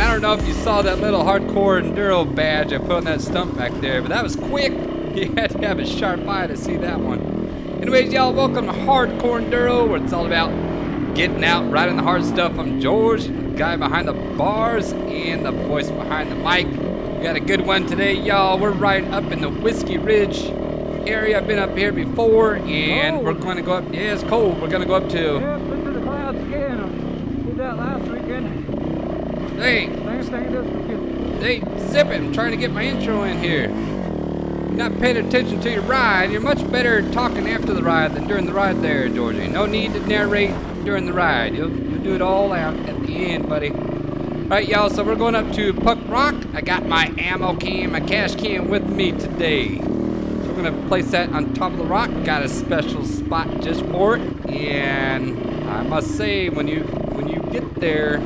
I don't know if you saw that little hardcore enduro badge I put on that stump back there, but that was quick. You had to have a sharp eye to see that one. Anyways, y'all, welcome to Hardcore Enduro, where it's all about getting out, riding the hard stuff. I'm George, the guy behind the bars and the voice behind the mic. We got a good one today, y'all. We're riding up in the Whiskey Ridge area. I've been up here before, and we're going to go up. Yeah, it's cold. We're going to go up to. Yeah, into the clouds again. I did that last weekend. Hey, hey, zip it. I'm trying to get my intro in here. You're not paying attention to your ride. You're much better talking after the ride than during the ride there, Georgie. No need to narrate during the ride. You'll do it all out at the end, buddy. All right, y'all, so we're going up to Puck Rock. I got my ammo can, my cash can with me today. So we're going to place that on top of the rock. Got a special spot just for it. And I must say, when you get there,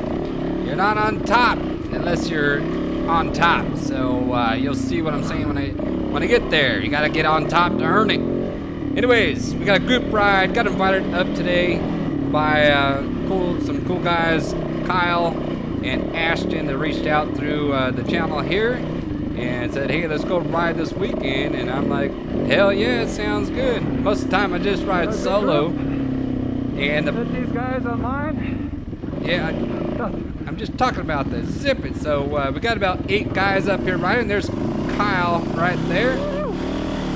you're not on top unless you're on top. So you'll see what I'm saying when I get there. You gotta get on top to earn it. Anyways, we got a group ride. Got invited up today by some cool guys, Kyle and Ashton, that reached out through the channel here and said, hey, let's go ride this weekend. And I'm like, hell yeah, it sounds good. Most of the time I just ride solo. And these guys online? Yeah, I'm just talking about the zip it. So we got about 8 guys up here riding. There's Kyle right there.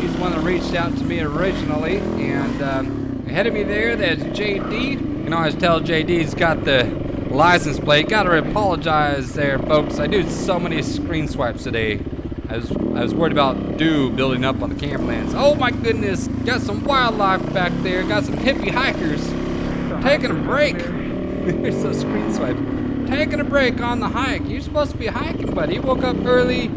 He's the one that reached out to me originally. And ahead of me there, there's JD. You can always tell JD's got the license plate. Gotta apologize there, folks. I do so many screen swipes today. I was worried about dew building up on the camera lens. Oh my goodness, got some wildlife back there. Got some hippie hikers taking a break. Here's those screen swipes. Taking a break on the hike. You're supposed to be hiking, buddy. You woke up early,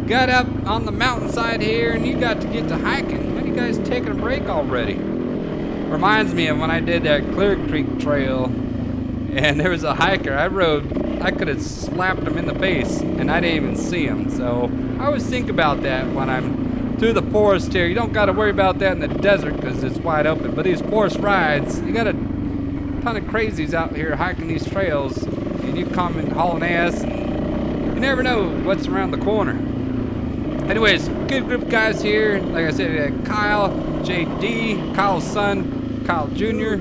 got up on the mountainside here, and you got to get to hiking. When are you guys taking a break already? Reminds me of when I did that Clear Creek Trail, and there was a hiker I could have slapped him in the face, and I didn't even see him. So I always think about that when I'm through the forest here. You don't got to worry about that in the desert because it's wide open. But these forest rides, you got a ton of crazies out here hiking these trails, and you come and hauling ass, and you never know what's around the corner. Anyways, good group of guys here. Like I said, Kyle, JD, Kyle's son, Kyle Jr.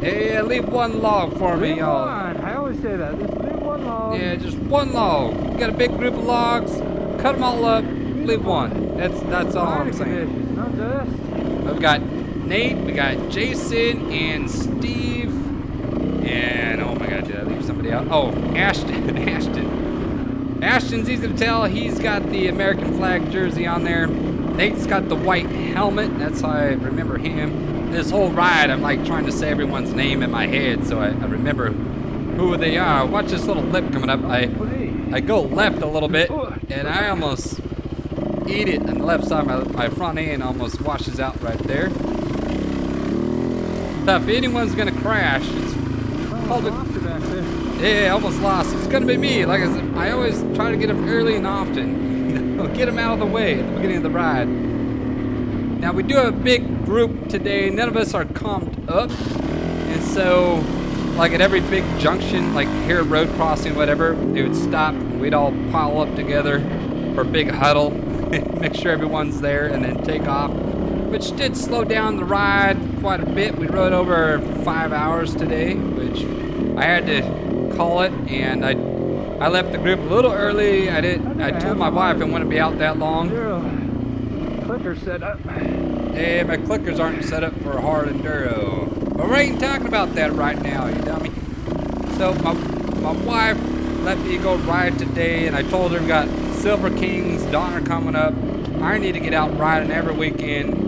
Yeah, leave one log for me, y'all. I always say that. Just leave one log. Yeah, just one log. You got a big group of logs, cut them all up, leave one. That's all I'm saying. Not just. But we got Nate, we got Jason and Steve, and oh my god, did I leave somebody out? Oh, Ashton. Ashton's easy to tell. He's got the American flag jersey on there. Nate's got the white helmet. That's how I remember him. This whole ride, I'm like trying to say everyone's name in my head so I remember who they are. Watch this little lip coming up. I go left a little bit, and I almost eat it, and the left side of my front end almost washes out right there. So if anyone's gonna crash, it's probably, yeah, almost lost. It's gonna be me. Like I said, I always try to get them early and often. Get them out of the way at the beginning of the ride. Now we do have a big group today. None of us are comped up, and so like at every big junction, like here road crossing, whatever, they would stop and we'd all pile up together for a big huddle, make sure everyone's there, and then take off. Which did slow down the ride quite a bit. We rode over 5 hours today, which I had to call it, and I left the group a little early. I told my wife I wouldn't be out that long. Clicker set up. Hey, my clickers aren't set up for a hard enduro. But we ain't talking about that right now, you dummy. So my wife let me go ride today, and I told her we got Silver King's daughter coming up. I need to get out riding every weekend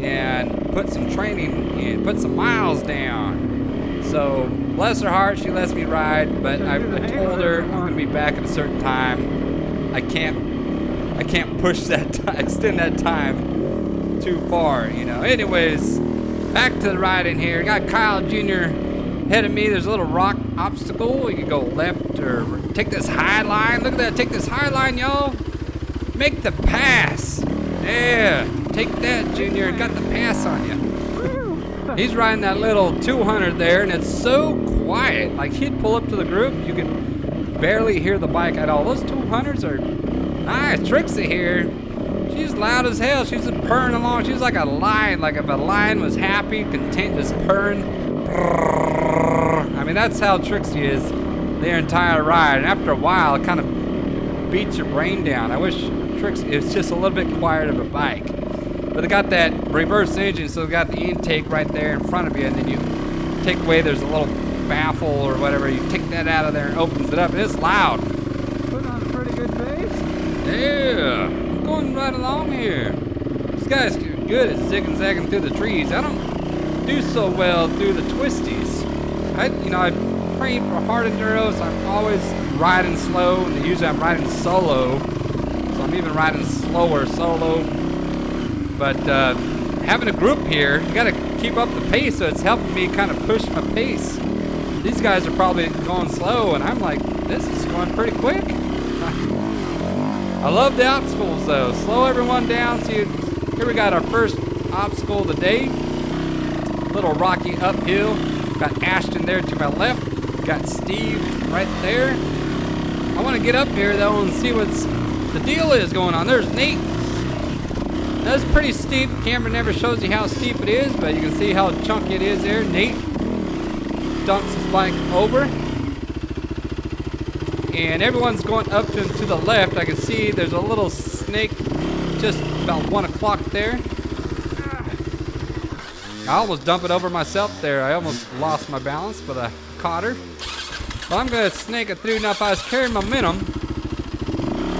and put some training in, put some miles down. So bless her heart, she lets me ride, but I told her I'm gonna be back at a certain time. I can't push that time, extend that time too far, you know. Anyways, back to the ride in here. Got Kyle Jr. ahead of me. There's a little rock obstacle. You can go left or take this high line. Look at that, take this high line, y'all. Make the pass. Yeah, take that, Junior. Got the pass on you. He's riding that little 200 there, and it's so quiet. Like, he'd pull up to the group. You could barely hear the bike at all. Those 200s are nice. Trixie here, she's loud as hell. She's just purring along. She's like a lion. Like if a lion was happy, content, just purring. I mean, that's how Trixie is their entire ride. And after a while, it kind of beats your brain down. I wish Trixie, it's just a little bit quieter of a bike. But they got that reverse engine, so they got the intake right there in front of you, and then you take away, there's a little baffle or whatever, you take that out of there and opens it up, and it's loud. Putting on a pretty good pace. Yeah, I'm going right along here. This guy's good at zigging zagging through the trees. I don't do so well through the twisties. I train for hard enduro, so I'm always riding slow, and usually I'm riding solo, so I'm even riding slower solo. But having a group here, you gotta keep up the pace, so it's helping me kind of push my pace. These guys are probably going slow, and I'm like, this is going pretty quick. I love the obstacles though. Slow everyone down. See, here we got our first obstacle of the day. Little rocky uphill. Got Ashton there to my left. Got Steve right there. I want to get up here though and see what's the deal is going on. There's Nate. That's pretty steep. The camera never shows you how steep it is, but you can see how chunky it is there. Nate dumps his bike over. And everyone's going up to the left. I can see there's a little snake just about 1 o'clock there. I almost dumped it over myself there. I almost lost my balance, but I caught her. Well, I'm going to snake it through. Now, if I was carrying momentum,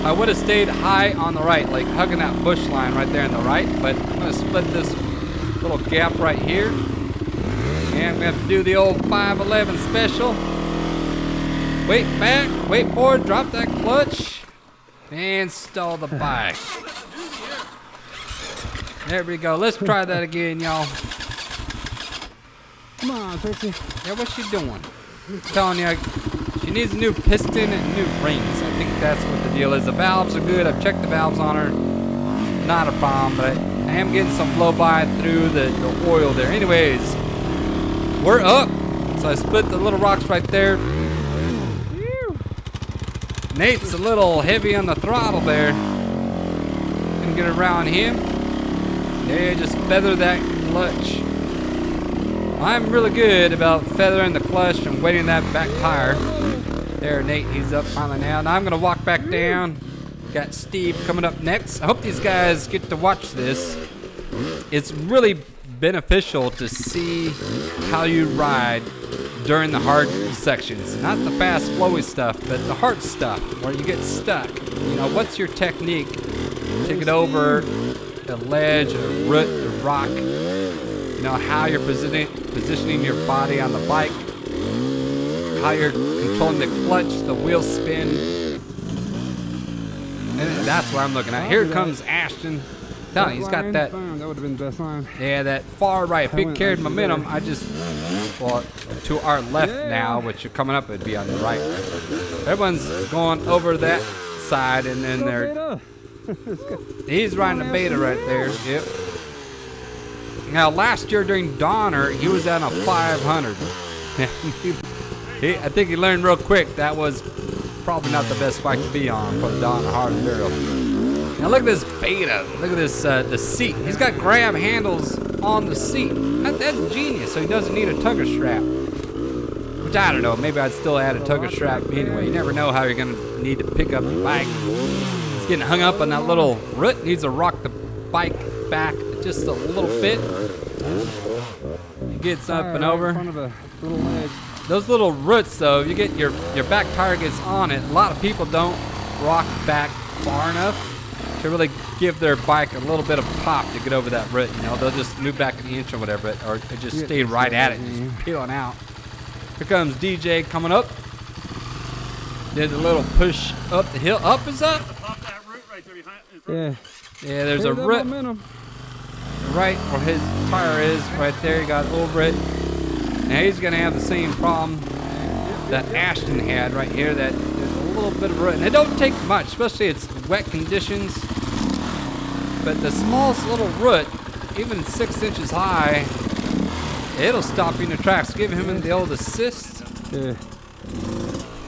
I would have stayed high on the right, like hugging that bush line right there on the right, but I'm going to split this little gap right here. And I'm going to have to do the old 511 special. Wait back, wait forward, drop that clutch, and stall the bike. There we go. Let's try that again, y'all. Come on, Trixie. Yeah, what's she doing? I'm telling you, she needs a new piston and new rings. I think that's what the deal is. The valves are good. I've checked the valves on her. Not a problem, but I am getting some blow-by through the oil there. Anyways, we're up. So I split the little rocks right there. Nate's a little heavy on the throttle there. Gonna get around him. Yeah, just feather that clutch. I'm really good about feathering the clutch and weighting that back tire. There, Nate, he's up finally now. Now I'm gonna walk back down. Got Steve coming up next. I hope these guys get to watch this. It's really beneficial to see how you ride during the hard sections. Not the fast, flowy stuff, but the hard stuff where you get stuck. You know, what's your technique to get over a ledge, a root, a rock? You know, how you're positioning your body on the bike, how you're controlling the clutch, the wheel spin. And that's what I'm looking at. Here comes Ashton. Telling you, he's got that. That would have been the best line. Yeah, that far right. If it carried momentum, I just, well, to our left now, which you're coming up, it'd be on the right. Everyone's going over that side, and then they're. He's riding a beta right there. Yep. Now, last year during Donner, he was on a 500. I think he learned real quick that was probably not the best bike to be on for the Donner Hard Enduro. Now look at this beta. Look at this, the seat. He's got grab handles on the seat. That's genius. So he doesn't need a tugger strap. Which I don't know. Maybe I'd still add a tugger strap anyway. You never know how you're gonna need to pick up your bike. He's getting hung up on that little root. Needs to rock the bike back just a little bit. He gets up and over. In front of a little ledge. Those little roots, though, you get your back tire gets on it. A lot of people don't rock back far enough to really give their bike a little bit of pop to get over that root. You know, they'll just move back an inch or whatever, or just stay right at it, just peeling out. Here comes DJ coming up. Did a little push up the hill. Up is up. Pop that root right there behind. Yeah. Yeah, there's a root right where his tire is, right there. He got over it. Now he's gonna have the same problem that Ashton had right here. That there's a little bit of root, and it don't take much, especially it's wet conditions. But the smallest little root, even 6 inches high, it'll stop you in the tracks. Give him the old assist. Yeah.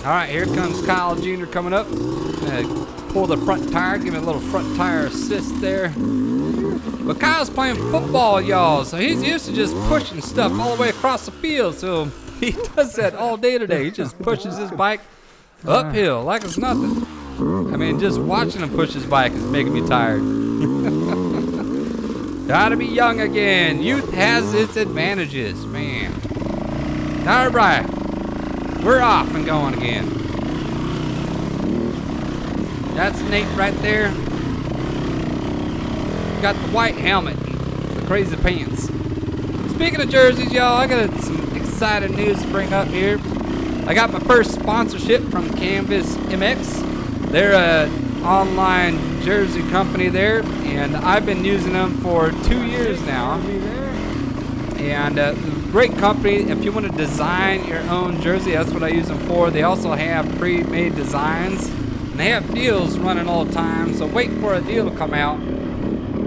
All right, here comes Kyle Jr. coming up. Pull the front tire, give it a little front tire assist there. But Kyle's playing football, y'all, so he's used to just pushing stuff all the way across the field. So he does that all day today. He just pushes his bike uphill like it's nothing. I mean, just watching him push his bike is making me tired. Gotta be young again. Youth has its advantages, man. All right, we're off and going again. That's Nate right there. Got the white helmet, the crazy pants. Speaking of jerseys, y'all, I got some exciting news to bring up here. I got my first sponsorship from Canvas MX. They're an online jersey company there, and I've been using them for 2 years now. And great company. If you want to design your own jersey, that's what I use them for. They also have pre-made designs, and they have deals running all the time. So wait for a deal to come out.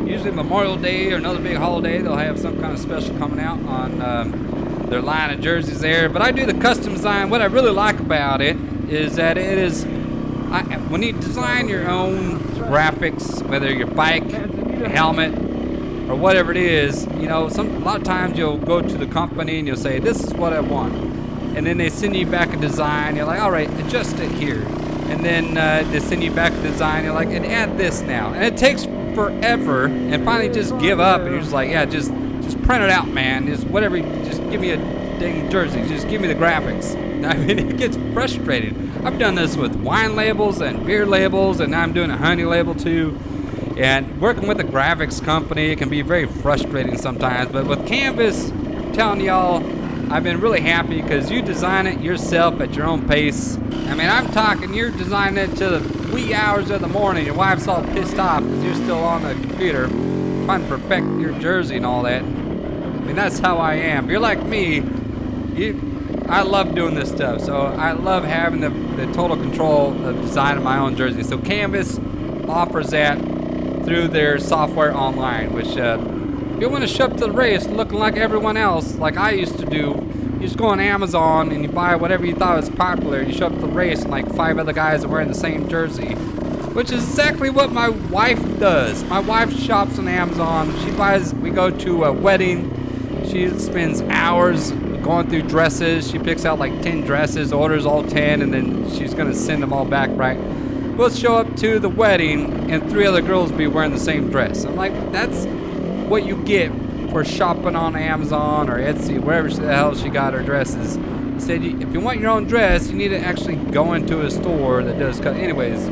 Usually Memorial Day or another big holiday, they'll have some kind of special coming out on their line of jerseys there. But I do the custom design. What I really like about it is that it is, when you design your own graphics, whether your bike, your helmet, or whatever it is, you know, a lot of times you'll go to the company and you'll say, this is what I want. And then they send you back a design. You're like, all right, adjust it here. And then they send you back a design. You're like, and add this now. And it takes forever, and finally just give up, and you're just like, yeah, just print it out, man. Just whatever, just give me a dang jersey. Just give me the graphics. I mean, it gets frustrating. I've done this with wine labels and beer labels, and now I'm doing a honey label too. And working with a graphics company, it can be very frustrating sometimes. But with Canvas, I'm telling y'all, I've been really happy because you design it yourself at your own pace. I mean, I'm talking, you're designing it to the wee hours of the morning. Your wife's all pissed off because you're still on the computer trying to perfect your jersey and all that. I mean, that's how I am. If you're like me, I love doing this stuff. So I love having the total control of designing my own jersey. So Canvas offers that through their software online, which if you want to show up to the race looking like everyone else, like I used to do, you just go on Amazon and you buy whatever you thought was popular. You show up to the race and like 5 other guys are wearing the same jersey, which is exactly what my wife does. My wife shops on Amazon. We go to a wedding. She spends hours going through dresses. She picks out like 10 dresses, orders all 10, and then she's going to send them all back, right? We'll show up to the wedding and 3 other girls will be wearing the same dress. I'm like, that's what you get for shopping on Amazon or Etsy, wherever the hell she got her dresses. Instead, if you want your own dress, you need to actually go into a store that does cut. Anyways,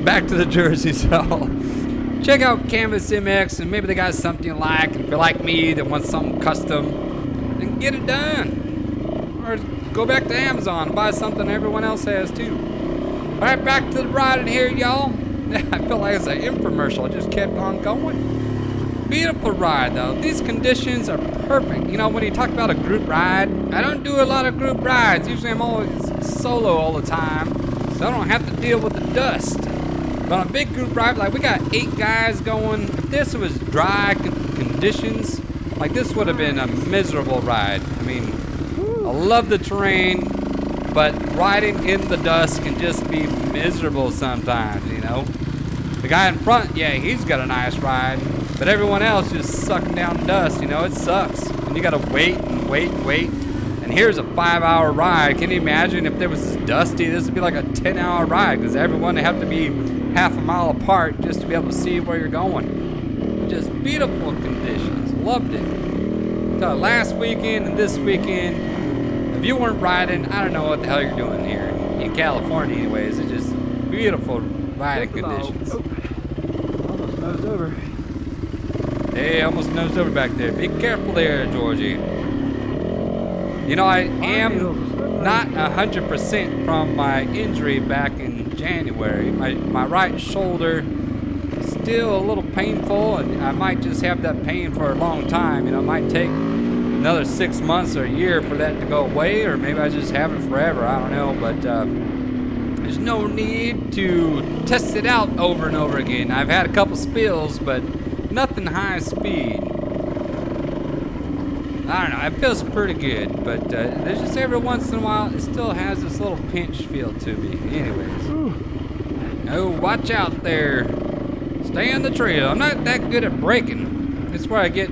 back to the jerseys. So check out Canvas MX, and maybe they got something you like. And if you're like me that wants something custom, then get it done. Or go back to Amazon and buy something everyone else has too. All right, back to the ride in here, y'all. I feel like it's an infomercial. It just kept on going. Beautiful ride, though. These conditions are perfect. You know, when you talk about a group ride, I don't do a lot of group rides. Usually I'm always solo all the time, so I don't have to deal with the dust. But on a big group ride, like we got 8 guys going. If this was dry conditions, like this would have been a miserable ride. I mean, I love the terrain, but riding in the dust can just be miserable sometimes, you know. The guy in front, yeah, he's got a nice ride, but everyone else just sucking down dust, you know, it sucks. And you gotta wait and wait and wait. And here's a 5-hour ride. Can you imagine if there was dusty? This would be like a 10-hour ride because everyone would have to be half a mile apart just to be able to see where you're going. Just beautiful conditions. Loved it. So last weekend and this weekend, if you weren't riding, I don't know what the hell you're doing here in California anyways. It's just beautiful riding conditions. Almost nosed over. Hey, almost nosed over back there. Be careful there, Georgie. You know, I am not 100% from my injury back in January. My right shoulder is still a little painful, and I might just have that pain for a long time. You know, it might take another 6 months or a year for that to go away, or maybe I just have it forever. I don't know, but there's no need to test it out over and over again. I've had a couple spills, but nothing high speed. I don't know. It feels pretty good, but there's just every once in a while it still has this little pinch feel to me. Anyways. Oh, watch out there. Stay on the trail. I'm not that good at braking. That's where I get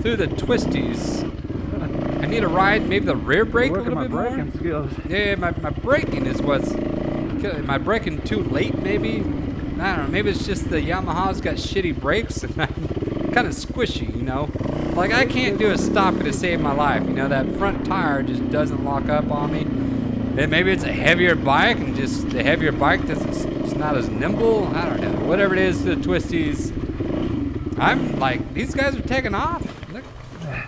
through the twisties. I need to ride maybe the rear brake a little bit more. Braking skills. Yeah, my braking is what's. Am I braking too late maybe? I don't know. Maybe it's just the Yamaha's got shitty brakes and I'm kind of squishy, you know? Like I can't do a stopper to save my life. You know, that front tire just doesn't lock up on me. And maybe it's a heavier bike and just the heavier bike it's not as nimble. I don't know. Whatever it is, the twisties. I'm like, these guys are taking off. Look.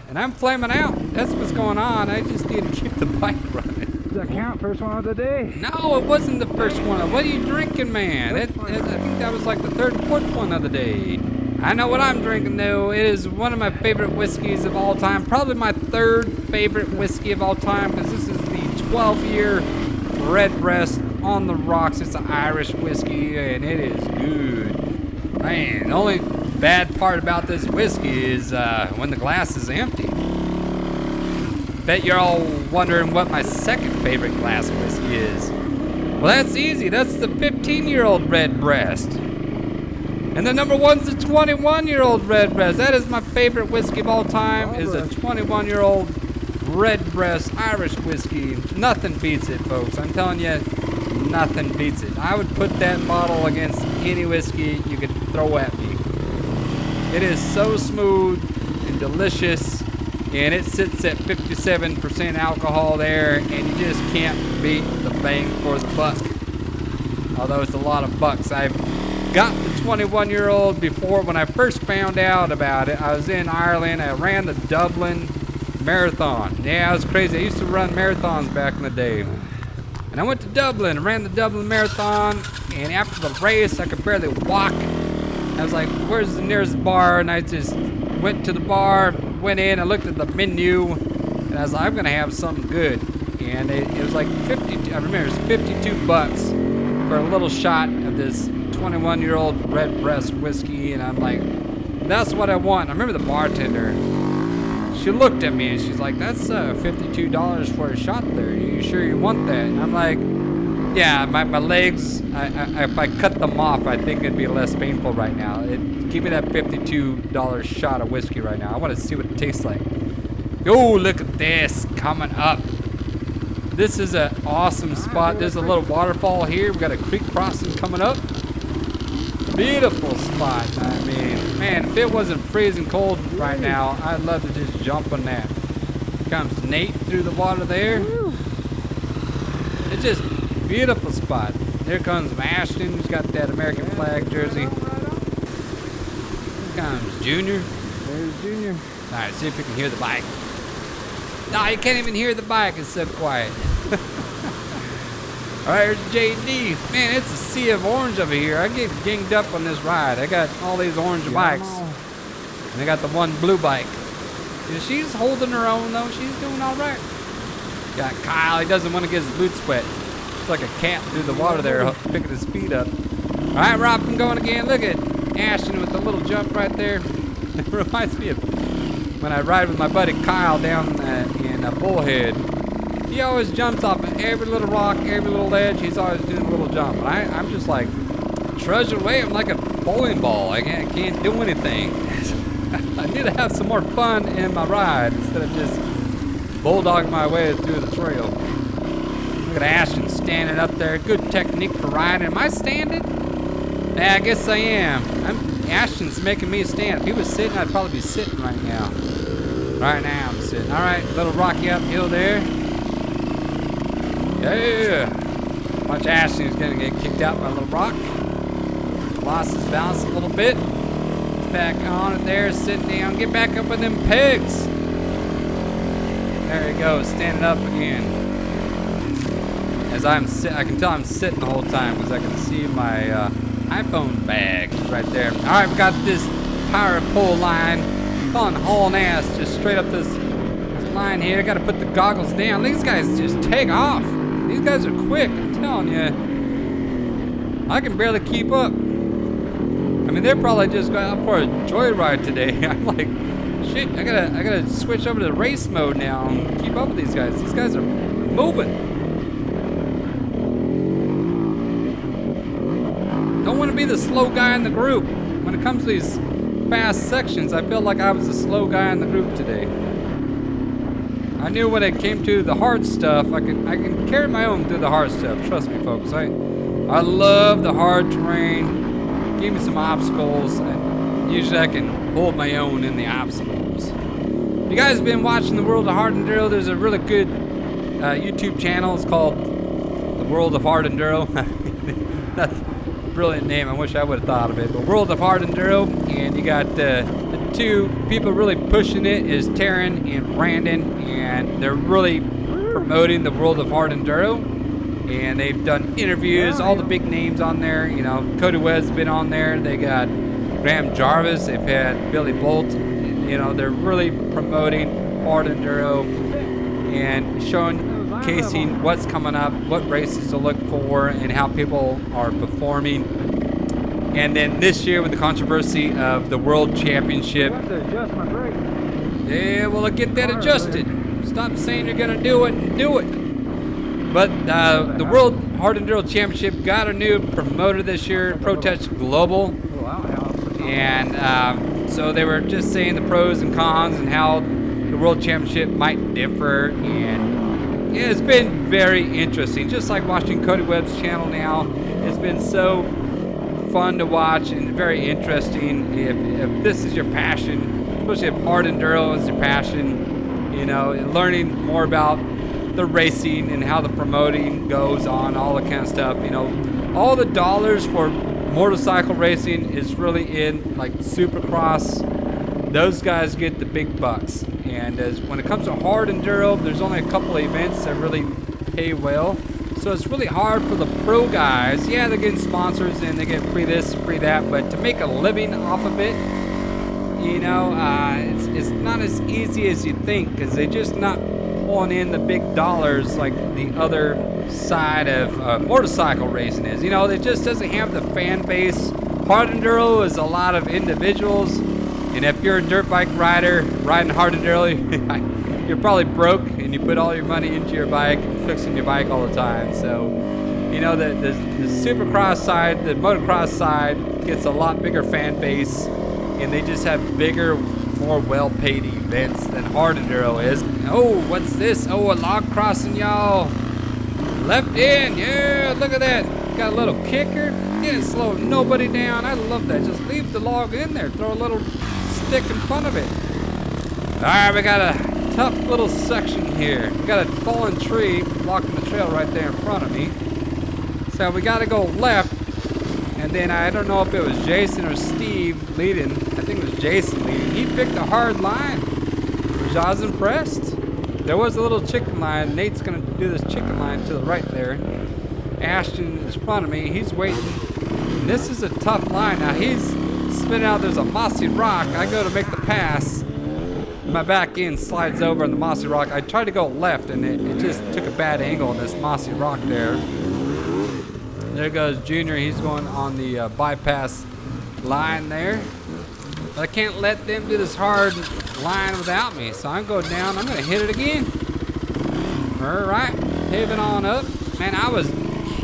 And I'm flaming out. That's what's going on. I just need to keep the bike running. Does that count? First one of the day? No, it wasn't the first one. What are you drinking, man? I think that was like the third or fourth one of the day. I know what I'm drinking, though. It is one of my favorite whiskeys of all time. Probably my third favorite whiskey of all time, because this is the 12-year Redbreast on the rocks. It's an Irish whiskey, and it is good. Man, the only bad part about this whiskey is when the glass is empty. Bet you're all wondering what my second favorite glass of whiskey is. Well, that's easy. That's the 15-year-old Redbreast. And the number one's the 21-year-old Redbreast. That is my favorite whiskey of all time. Is a 21-year-old Redbreast Irish whiskey. Nothing beats it, folks. I'm telling you, nothing beats it. I would put that bottle against any whiskey you could throw at me. It is so smooth and delicious, and it sits at 57% alcohol there, and you just can't beat the bang for the buck. Although it's a lot of bucks. I've got the 21-year-old before. When I first found out about it, I was in Ireland. I ran the Dublin Marathon. Yeah, I was crazy. I used to run marathons back in the day. And I went to Dublin and ran the Dublin Marathon, and after the race, I could barely walk. I was like, where's the nearest bar? And I just went to the bar, went in, I looked at the menu, and I was like, I'm gonna have something good. And it was like 52, I remember it was 52 bucks for a little shot of this 21-year-old Redbreast whiskey, and I'm like, that's what I want. I remember the bartender, she looked at me and she's like, that's $52 for a shot there. Are you sure you want that? And I'm like, yeah, my legs, if I cut them off, I think it'd be less painful right now. Give me that $52 shot of whiskey right now. I want to see what it tastes like. Oh, look at this coming up. This is an awesome spot. There's a little waterfall here. We got a creek crossing coming up. Beautiful spot. I mean, man, if it wasn't freezing cold right now, I'd love to just jump on that. Here comes Nate through the water there. It's just a beautiful spot. There comes Ashton, who's got that American flag jersey. Here comes Junior. There's Junior. All right, see if you can hear the bike. No, you can't even hear the bike. It's so quiet. All right, here's JD. Man, it's a sea of orange over here. I get ganged up on this ride. I got all these orange bikes. And I got the one blue bike. Yeah, she's holding her own, though. She's doing all right. Got Kyle. He doesn't want to get his boots wet. It's like a cat through the water there, picking his feet up. All right, Rob, I'm going again. Look at Ashton with the little jump right there. It reminds me of when I ride with my buddy Kyle down in Bullhead. He always jumps off of every little rock, every little ledge. He's always doing a little jump. And I'm just like trudging away. I'm like a bowling ball. I can't do anything. I need to have some more fun in my ride instead of just bulldogging my way through the trail. Look at Ashton standing up there. Good technique for riding. Am I standing? Yeah, I guess I am. Ashton's making me stand. If he was sitting, I'd probably be sitting right now. Right now I'm sitting. All right, little rocky uphill there. Yeah. Watch Ashton. He's going to get kicked out by a little rock. Lost his balance a little bit. He's back on it there, sitting down. Get back up with them pegs. There he goes, standing up again. As I can tell I'm sitting the whole time because I can see my iPhone bag right there. All right, we got this power pole line. I'm hauling ass just straight up this line here. I got to put the goggles down. These guys just take off. These guys are quick. I'm telling you. I can barely keep up. I mean, they're probably just going out for a joyride today. I'm like shit, I gotta switch over to race mode now and keep up with these guys. These guys are moving. Don't want to be the slow guy in the group. When it comes to these fast sections, I feel like I was the slow guy in the group today. I knew when it came to the hard stuff, I can carry my own through the hard stuff. Trust me, folks. I love the hard terrain. Give me some obstacles, and usually I can hold my own in the obstacles. You guys been watching the World of Hard Enduro? There's a really good YouTube channel. It's called The World of Hard Enduro. That's a brilliant name. I wish I would have thought of it. But World of Hard Enduro, and you got the two people really pushing it is Taryn and Brandon, and they're really promoting the World of Hard Enduro. And they've done interviews, all the big names on there. You know, Cody Webb's been on there. They got Graham Jarvis. They've had Billy Bolt. You know, they're really promoting hard enduro and showcasing what's coming up, what races to look for, and how people are performing. And then this year with the controversy of the World Championship. Yeah, well, get that adjusted. Stop saying you're going to do it and do it. But the World Hard Enduro Championship got a new promoter this year, Protest Global. And so they were just saying the pros and cons and how the World Championship might differ. And yeah, it's been very interesting. Just like watching Cody Webb's channel now, it's been so fun to watch and very interesting. If this is your passion, especially if hard enduro is your passion, you know, and learning more about the racing and how the promoting goes on, all that kind of stuff. You know, all the dollars for motorcycle racing is really in like Supercross. Those guys get the big bucks. And when it comes to hard enduro, there's only a couple of events that really pay well. So it's really hard for the pro guys. Yeah, they're getting sponsors and they get free this, free that, but to make a living off of it, you know, it's not as easy as you think, because they're just not pulling in the big dollars like the other side of motorcycle racing is. You know, it just doesn't have the fan base. Hard enduro is a lot of individuals, and if you're a dirt bike rider riding hard enduro, you're probably broke and you put all your money into your bike and fixing your bike all the time. So, you know, the supercross side, the motocross side gets a lot bigger fan base, and they just have bigger, more well-paid events than hard enduro is. Oh, what's this? Oh, a log crossing, y'all. Left in, yeah, look at that. Got a little kicker. Didn't slow nobody down. I love that. Just leave the log in there. Throw a little stick in front of it. All right, we got a tough little section here. We got a fallen tree blocking the trail right there in front of me. So we got to go left. And then I don't know if it was Jason or Steve leading. I think it was Jason leading. He picked a hard line, which I was impressed. There was a little chicken line. Nate's going to do this chicken line to the right there. Ashton is in front of me. He's waiting. And this is a tough line. Now he's spinning out. There's a mossy rock. I go to make the pass. My back end slides over on the mossy rock. I tried to go left, and it just took a bad angle on this mossy rock there. There goes Junior. He's going on the bypass line there. But I can't let them do this hard line without me. So I'm going down. I'm going to hit it again. All right. Pivot on up. Man, I was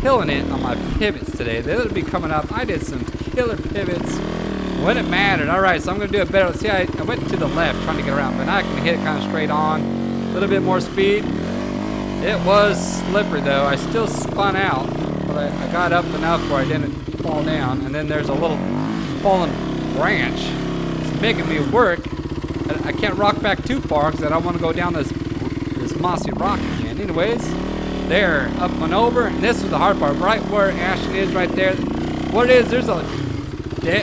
killing it on my pivots today. They would be coming up. I did some killer pivots when it mattered. All right, so I'm going to do it better. See, I went to the left trying to get around, but now I can hit it kind of straight on. A little bit more speed. It was slippery, though. I still spun out. But I got up enough where I didn't fall down, and then there's a little fallen branch. It's making me work. I can't rock back too far because I don't want to go down this mossy rock again. Anyways, there, up and over, and this is the hard part, right where Ashton is right there. What it is, there's a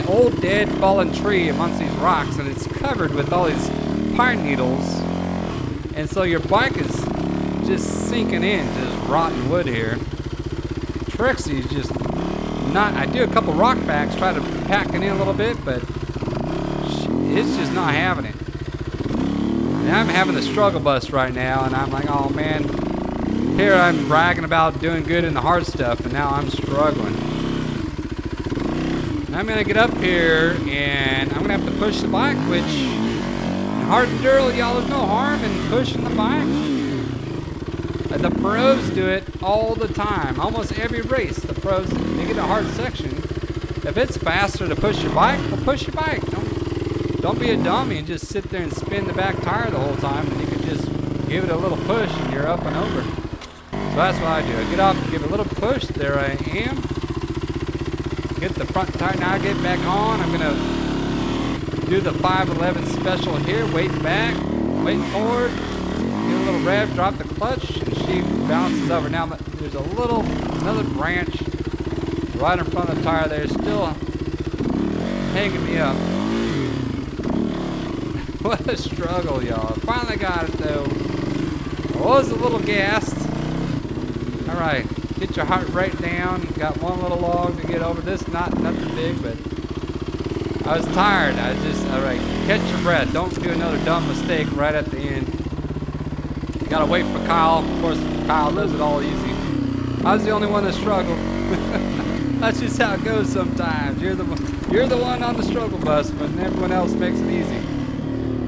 old dead fallen tree amongst these rocks, and it's covered with all these pine needles, and so your bike is just sinking in, just rotten wood here. Trixie's just not. I do a couple rock backs, try to pack it in a little bit, but it's just not having it. And I'm having the struggle bus right now, and I'm like, oh man, here I'm bragging about doing good in the hard stuff, and now I'm struggling. And I'm gonna get up here, and I'm gonna have to push the bike, which hard enduro, y'all, there's no harm in pushing the bike. The pros do it all the time. Almost every race, the pros, they get a hard section. If it's faster to push your bike, well, push your bike. Don't be a dummy and just sit there and spin the back tire the whole time. And you can just give it a little push and you're up and over. So that's what I do. I get off and give it a little push. There I am. Get the front tire. Now I get back on. I'm going to do the 511 special here. Waiting back, waiting forward. Get a little rev, drop the clutch, and she bounces over. Now there's another branch right in front of the tire there, still hanging me up. What a struggle, y'all. Finally got it though. I was a little gassed. All right, get your heart rate down. Got one little log to get over. This nothing big, but I was tired. I was just, all right, catch your breath. Don't do another dumb mistake right at the end. You gotta wait for Kyle. Of course, Kyle does it all easy. I was the only one that struggled. That's just how it goes sometimes. You're the one on the struggle bus, but everyone else makes it easy.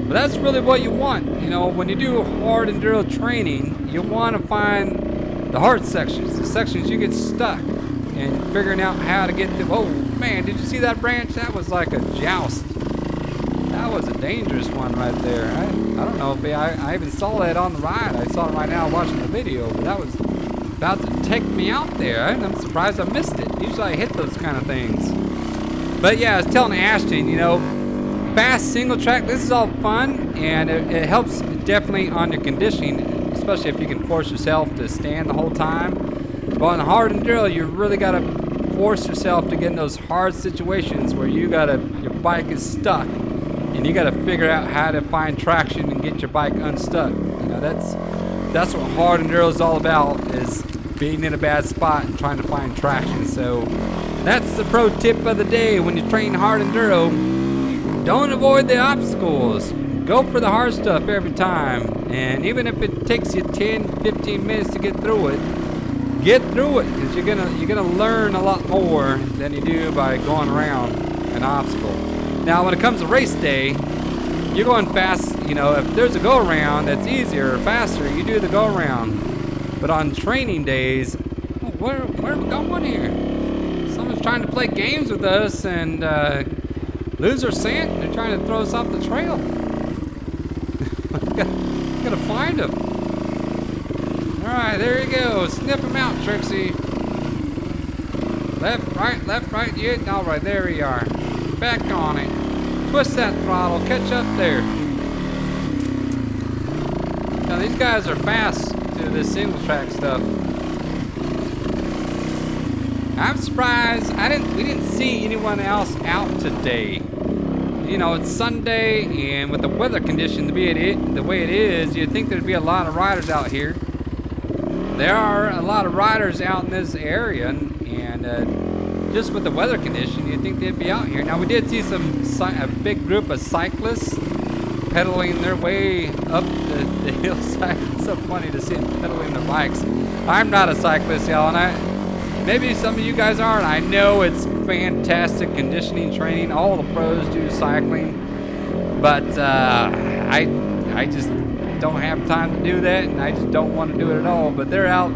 But that's really what you want. You know, when you do hard enduro training, you want to find the hard sections, the sections you get stuck, and figuring out how to get them. Oh man, did you see that branch? That was like a joust. That was a dangerous one right there. I don't know if I even saw that on the ride. I saw it right now watching the video, but that was about to take me out there. I'm surprised I missed it. Usually I hit those kind of things. But yeah, I was telling Ashton, you know, fast single track, this is all fun, and it helps definitely on your conditioning, especially if you can force yourself to stand the whole time. But on hard enduro, you really got to force yourself to get in those hard situations where your bike is stuck. And you got to figure out how to find traction and get your bike unstuck. You know, that's what hard enduro is all about, is being in a bad spot and trying to find traction. So that's the pro tip of the day when you train hard enduro. Don't avoid the obstacles. Go for the hard stuff every time. And even if it takes you 10, 15 minutes to get through it, get through it, because you're gonna learn a lot more than you do by going around an obstacle. Now, when it comes to race day, you're going fast. You know, if there's a go-around that's easier or faster, you do the go-around. But on training days, where are we going here? Someone's trying to play games with us and lose their scent. They're trying to throw us off the trail. Gotta find them. All right, there you go. Sniff them out, Trixie. Left, right, yeah. All right, there we are. Back on it. Twist that throttle. Catch up there. Now these guys are fast to this single track stuff. I'm surprised we didn't see anyone else out today. You know, it's Sunday, and with the weather condition the way it is, you'd think there'd be a lot of riders out here. There are a lot of riders out in this area, and just with the weather condition, you'd think they'd be out here. Now, we did see a big group of cyclists pedaling their way up the hillside. It's so funny to see them pedaling their bikes. I'm not a cyclist, y'all, and maybe some of you guys are, and I know it's fantastic conditioning training. All the pros do cycling, but I just don't have time to do that, and I just don't want to do it at all. But they're out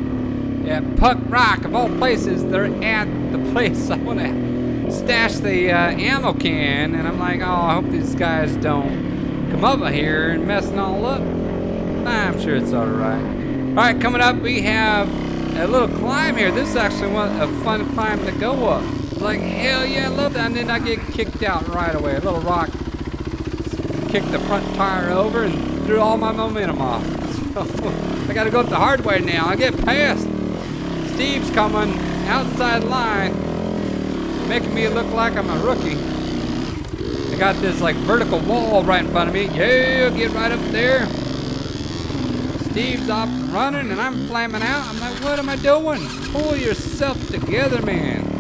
at Puck Rock, of all places. They're at the place I want to stash the ammo can, and I'm like, oh, I hope these guys don't come over here and mess it all up. I'm sure it's all right. All right, coming up, we have a little climb here. This is actually a fun climb to go up. It's like, hell yeah, I love that. And then I get kicked out right away. A little rock kicked the front tire over and threw all my momentum off. So I got to go up the hard way now. I get past. Steve's coming outside line, making me look like I'm a rookie. I got this like vertical wall right in front of me. Yeah, get right up there. Steve's off running and I'm flaming out. I'm like, what am I doing? Pull yourself together, man.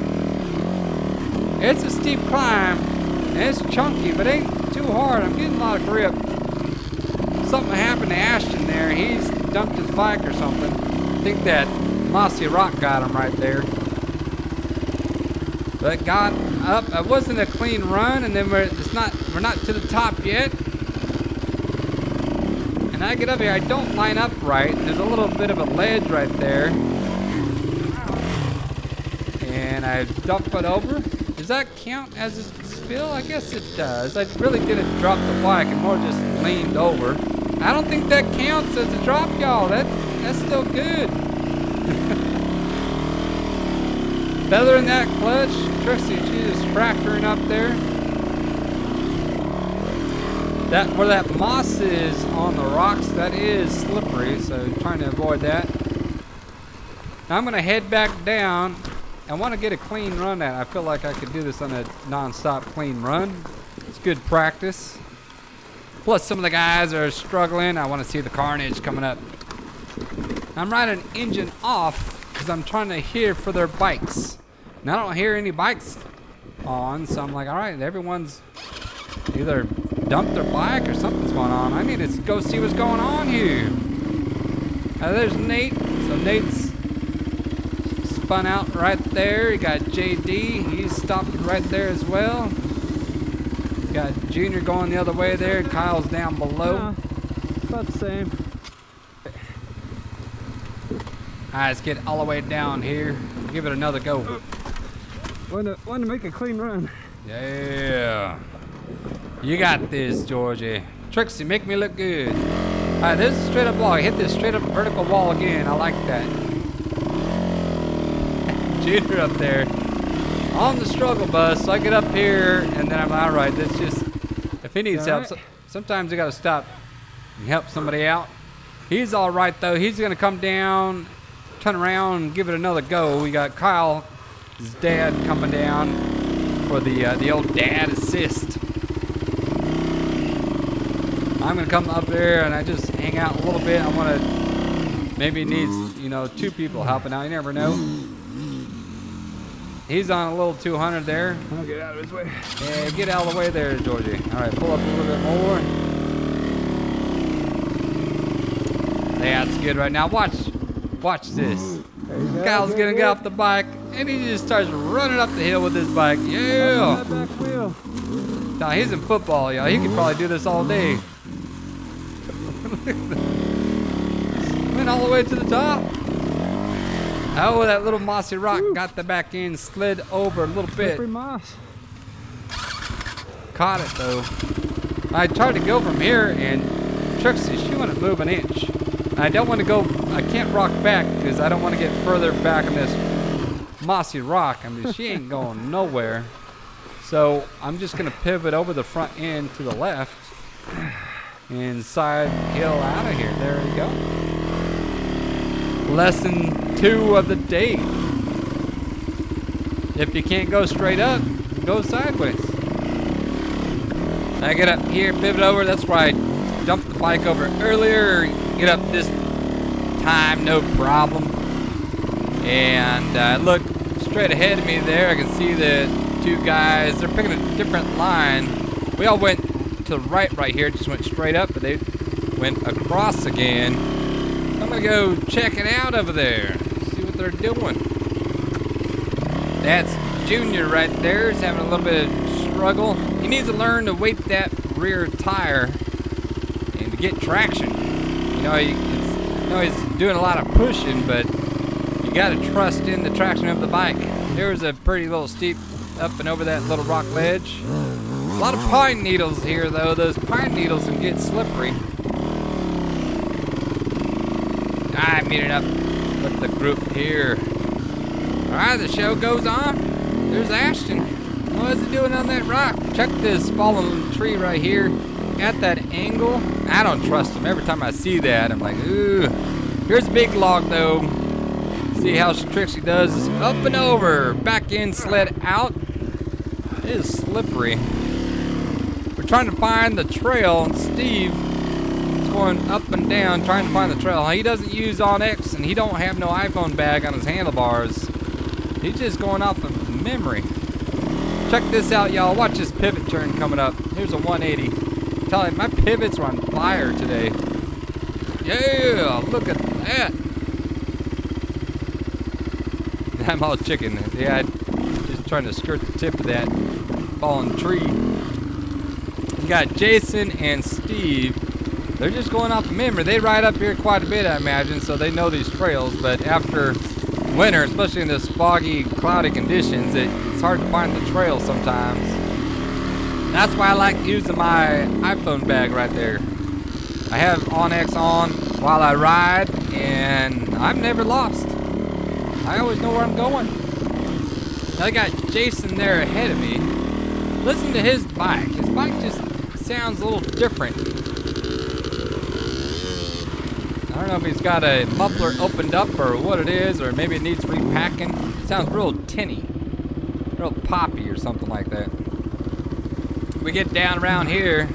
It's a steep climb and it's chunky, but ain't too hard. I'm getting a lot of grip. Something happened to Ashton there. He's dumped his bike or something. I think that mossy rock got him right there. But got up. It wasn't a clean run, and then we're not to the top yet. And I get up here, I don't line up right. There's a little bit of a ledge right there. And I dump it over. Does that count as a spill? I guess it does. I really didn't drop the bike, and more just leaned over. I don't think that counts as a drop, y'all. That's still good. Feathering that clutch. Trixie, she's just tractoring up there. Where that moss is on the rocks, that is slippery, so trying to avoid that. Now I'm gonna head back down. I want to get a clean run at it. I feel like I could do this on a non-stop clean run. It's good practice. Plus some of the guys are struggling. I want to see the carnage coming up. I'm riding engine off because I'm trying to hear for their bikes. Now I don't hear any bikes on, so I'm like, all right, everyone's either dumped their bike or something's going on. I need to go see what's going on here. There's Nate. So Nate's spun out right there. You got JD. He's stopped right there as well. Got Junior going the other way there. Kyle's down below. Yeah, about the same. All right, let's get all the way down here. Give it another go. Want to make a clean run. Yeah. You got this, Georgie. Trixie, make me look good. All right, this is straight up wall. Hit this straight up vertical wall again. I like that. Junior up there on the struggle bus. So I get up here, and then I'm all right. That's just, if he needs help, sometimes you got to stop and help somebody out. He's all right, though. He's going to come down, turn around, and give it another go. We got Kyle, his dad, coming down for the old dad assist. I'm gonna come up there and I just hang out a little bit. I want to, maybe it needs, you know, 2 people helping out. You never know. He's on a little 200 there. I'll get out of his way. Yeah, get out of the way there, Georgie. All right, pull up a little bit more. That's good right now. Watch this. Kyle's gonna get off the bike and he just starts running up the hill with his bike. Yeah. That back wheel. Nah, he's in football, y'all. He could probably do this all day. Went all the way to the top. Oh, that little mossy rock got the back end, slid over a little bit. Slippery moss. Caught it though. I tried to go from here and Trixie, she wouldn't move an inch. I don't want to go, I can't rock back because I don't want to get further back on this mossy rock. I mean, she ain't going nowhere. So I'm just gonna pivot over the front end to the left and side hill out of here. There we go. Lesson 2 of the day. If you can't go straight up, go sideways. I get up here, pivot over. That's where I dumped the bike over earlier. Get up this time, no problem. And look straight ahead of me there. I can see the 2 guys. They're picking a different line. We all went to the right here. Just went straight up, but they went across again. So I'm gonna go check it out over there. See what they're doing. That's Junior right there. He's having a little bit of struggle. He needs to learn to weight that rear tire and to get traction. You know, he's doing a lot of pushing, but you got to trust in the traction of the bike. There was a pretty little steep up and over that little rock ledge. A lot of pine needles here, though. Those pine needles can get slippery. I'm meeting up with the group here. All right, the show goes on. There's Ashton. What is he doing on that rock? Check this fallen tree right here. At that angle. I don't trust him. Every time I see that, I'm like, ooh. Here's a big log, though. See how Trixie does. Up and over. Back in, sled out. It is slippery. We're trying to find the trail. Steve is going up and down trying to find the trail. He doesn't use OnX, and he don't have no iPhone bag on his handlebars. He's just going off of memory. Check this out, y'all. Watch this pivot turn coming up. Here's a 180. I'm telling you, my pivots are on fire today. Yeah, look at that. I'm all chicken. Yeah, just trying to skirt the tip of that fallen tree. You got Jason and Steve. they're just going off of memory. They ride up here quite a bit, I imagine, so they know these trails. But after winter, especially in this foggy, cloudy conditions, it's hard to find the trail sometimes. That's why I like using my iPhone bag right there. I have Onyx on while I ride, and I'm never lost. I always know where I'm going. Now I got Jason there ahead of me. Listen to his bike. His bike just sounds a little different. I don't know if he's got a muffler opened up or what it is, or maybe it needs repacking. It sounds real tinny, real poppy or something like that. We get down around here,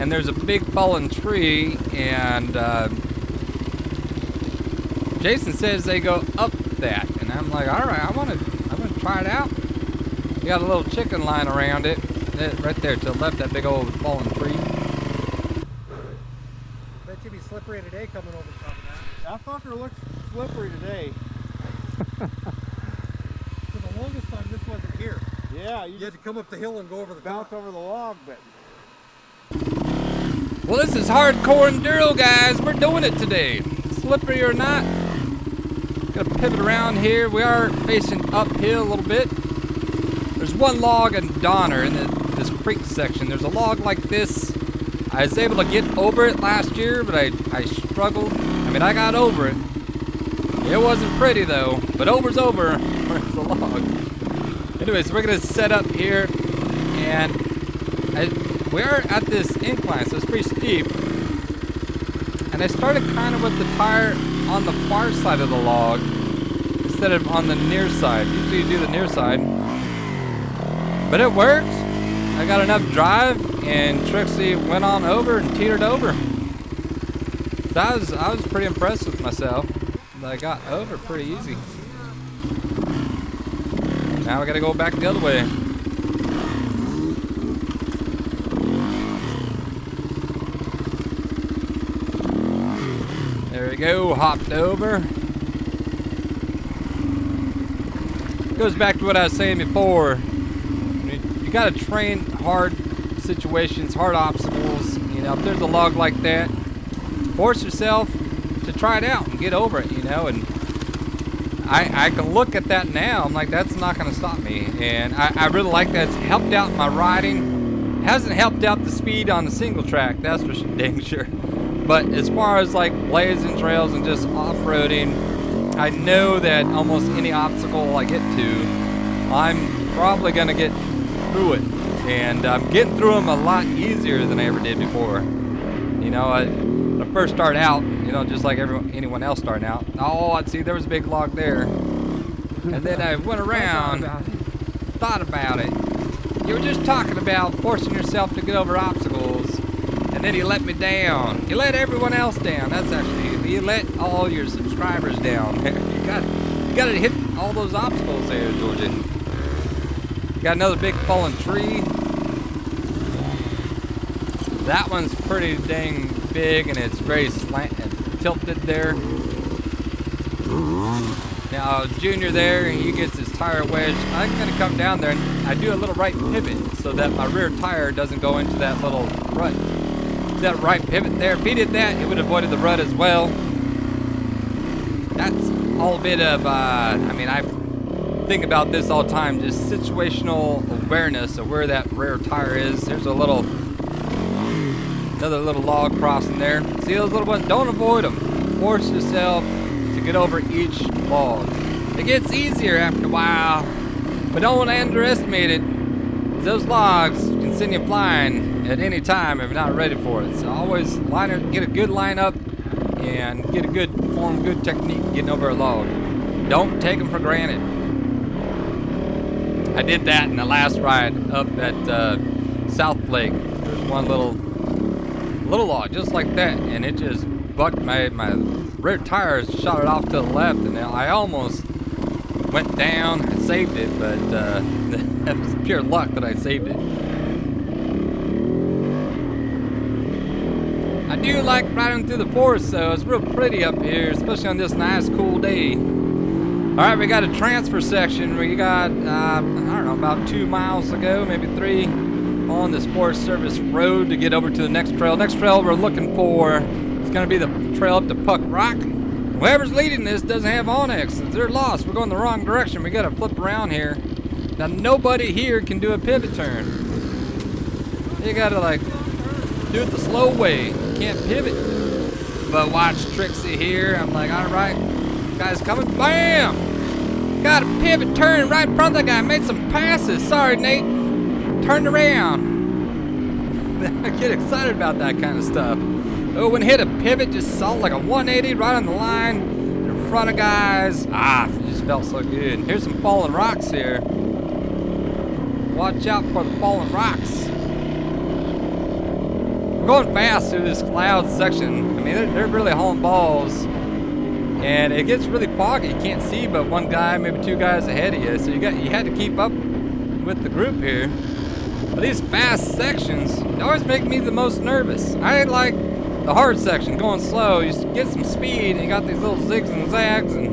and there's a big fallen tree, and Jason says they go up that, and I'm like, all right, I'm gonna try it out. You got a little chicken line around it, right there to the left, that big old fallen tree. Bet you be slippery today coming over top of that. That fucker looks slippery today. For the longest time, this wasn't here. Yeah, you had to come up the hill and go over the bounce over the log bit. Well, this is hardcore enduro, guys. We're doing it today. Slippery or not. Gonna pivot around here. We are facing uphill a little bit. There's one log and Donner in this creek section. There's a log like this. I was able to get over it last year, but I struggled. I mean, I got over it. It wasn't pretty though, but over's over. There's a log. Anyways, we're gonna set up here, and we are at this incline, so it's pretty steep. And I started kind of with the tire on the far side of the log instead of on the near side. Usually you do the near side, but it worked. I got enough drive, and Trixie went on over and teetered over. So I was pretty impressed with myself. I got over pretty easy. Now we gotta go back the other way. There we go, hopped over. Goes back to what I was saying before. You gotta train hard situations, hard obstacles. You know, if there's a log like that, force yourself to try it out and get over it, you know. And I can look at that now. I'm like, that's not going to stop me. And I really like that. It's helped out my riding. It hasn't helped out the speed on the single track, that's for dang sure. But as far as like blazing trails and just off-roading, I know that almost any obstacle I get to, I'm probably going to get through it. And I'm getting through them a lot easier than I ever did before. You know, when I first started out, you know, just like anyone else starting out. Oh, I'd see there was a big log there. And then I went around, thought about it. You were just talking about forcing yourself to get over obstacles, and then you let me down. You let everyone else down. That's actually, you let all your subscribers down. you got to hit all those obstacles there, Georgia. Got another big fallen tree. That one's pretty dang big, and it's very slant and tilted there. Now Junior there, he gets his tire wedged. I'm gonna come down there and I do a little right pivot so that my rear tire doesn't go into that little rut. See that right pivot there? If he did that, he would have avoided the rut as well. That's all a bit of, I mean, I think about this all the time, just situational awareness of where that rear tire is. There's another little log crossing there. See those little ones? Don't avoid them. Force yourself to get over each log. It gets easier after a while, but don't underestimate it. Those logs can send you flying at any time if you're not ready for it. So always get a good lineup and get a good form, good technique getting over a log. Don't take them for granted. I did that in the last ride up at South Lake. There's one little log just like that, and it just bucked my rear tires, shot it off to the left, and I almost went down. I saved it, but that was pure luck that I saved it. I do like riding through the forest, so it's real pretty up here, especially on this nice cool day. Alright, we got a transfer section. We got, I don't know, about 2 miles to go, maybe 3. on this Forest Service road to get over to the next trail. Next trail we're looking for is going to be the trail up to Puck Rock. Whoever's leading this doesn't have Onyx. They're lost. We're going the wrong direction. We got to flip around here. Now nobody here can do a pivot turn. You got to like do it the slow way. You can't pivot. But watch Trixie here. I'm like, all right, guy's coming. Bam! Got a pivot turn right in front of the guy. Made some passes. Sorry, Nate. Turned around. I get excited about that kind of stuff. Oh, when hit a pivot, just saw like a 180 right on the line in front of guys. it just felt so good. Here's some fallen rocks here. Watch out for the fallen rocks. We're going fast through this cloud section. I mean, they're really hauling balls. And it gets really foggy. You can't see but one guy, maybe two guys ahead of you. So you had to keep up with the group here. But these fast sections, they always make me the most nervous. I like the hard section, going slow. You get some speed, and you got these little zigs and zags, and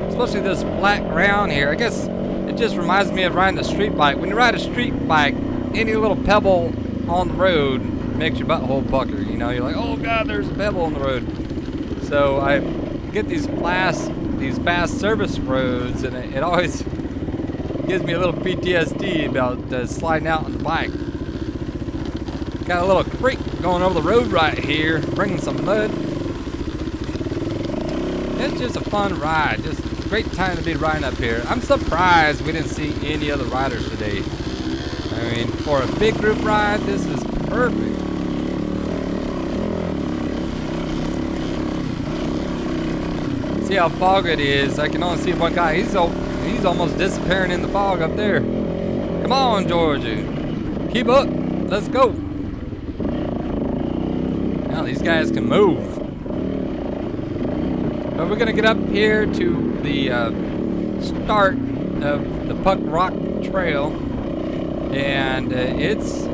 especially this flat ground here. I guess it just reminds me of riding a street bike. When you ride a street bike, any little pebble on the road makes your butthole pucker. You know, you're like, oh God, there's a pebble on the road. So I get these fast service roads, and it always gives me a little PTSD about sliding out on the bike. Got a little creek going over the road right here, bringing some mud. It's just a fun ride, just a great time to be riding up here. I'm surprised we didn't see any other riders today. I mean, for a big group ride, this is perfect. See how foggy it is. I can only see one guy. He's almost disappearing in the fog up there. Come on, Georgie. Keep up. Let's go. Now these guys can move. But we're going to get up here to the start of the Puck Rock Trail. And it's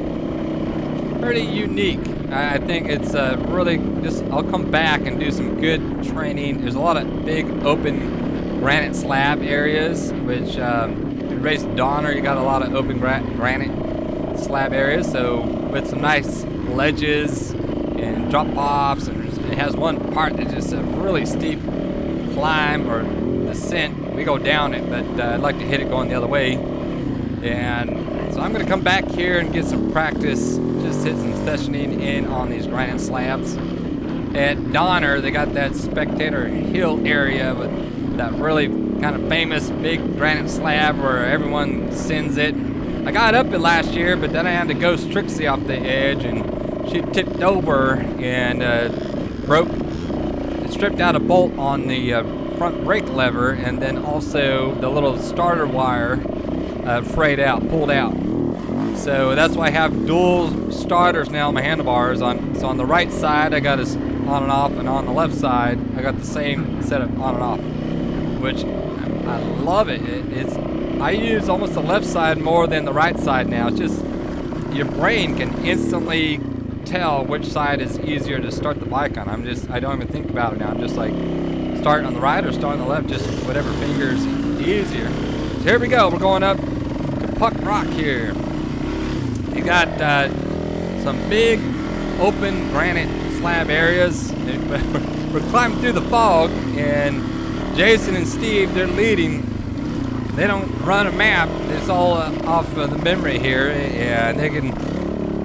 pretty unique. I think it's really just, I'll come back and do some good training. There's a lot of big open granite slab areas, which you race Donner, you got a lot of open granite slab areas. So with some nice ledges and drop-offs, and it has one part that's just a really steep climb or descent. We go down it, but I'd like to hit it going the other way. And so I'm going to come back here and get some practice, just hit some sessioning in on these granite slabs. At Donner, they got that spectator hill area with that really kind of famous big granite slab where everyone sends it. I got up it last year, but then I had to ghost Trixie off the edge, and she tipped over and broke, stripped out a bolt on the front brake lever, and then also the little starter wire frayed out, pulled out. So that's why I have dual starters now on my handlebars. So on the right side, I got it on and off, and on the left side, I got the same setup on and off, which I love it. I use almost the left side more than the right side now. It's just your brain can instantly tell which side is easier to start the bike on. I don't even think about it now. I'm just like, start on the right or start on the left, just whatever finger's easier. So here we go. We're going up to Puck Rock here. You got some big open granite slab areas. We're climbing through the fog, and Jason and Steve, they're leading. They don't run a map. It's all off of the memory here, and they can,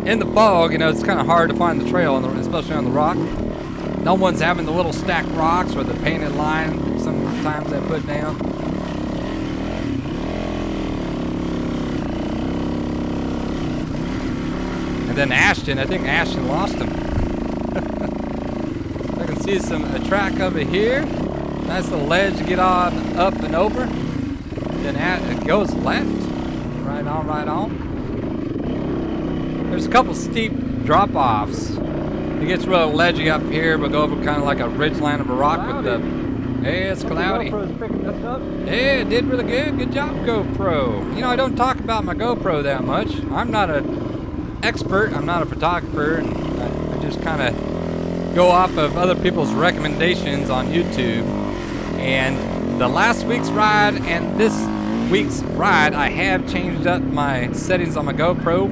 in the fog, you know, it's kind of hard to find the trail, especially on the rock. No one's having the little stacked rocks or the painted line sometimes they put down. And then Ashton, I think Ashton lost him. I can see a track over here. Nice little ledge to get on, up and over. Then it goes left. Right on, right on. There's a couple steep drop-offs. It gets real ledgy up here, but go over kind of like a ridge line of a rock with the... Hey, it's cloudy. Hey, it did really good. Good job, GoPro. You know, I don't talk about my GoPro that much. I'm not an expert. I'm not a photographer. And I just kind of go off of other people's recommendations on YouTube. And the last week's ride and this week's ride, I have changed up my settings on my GoPro.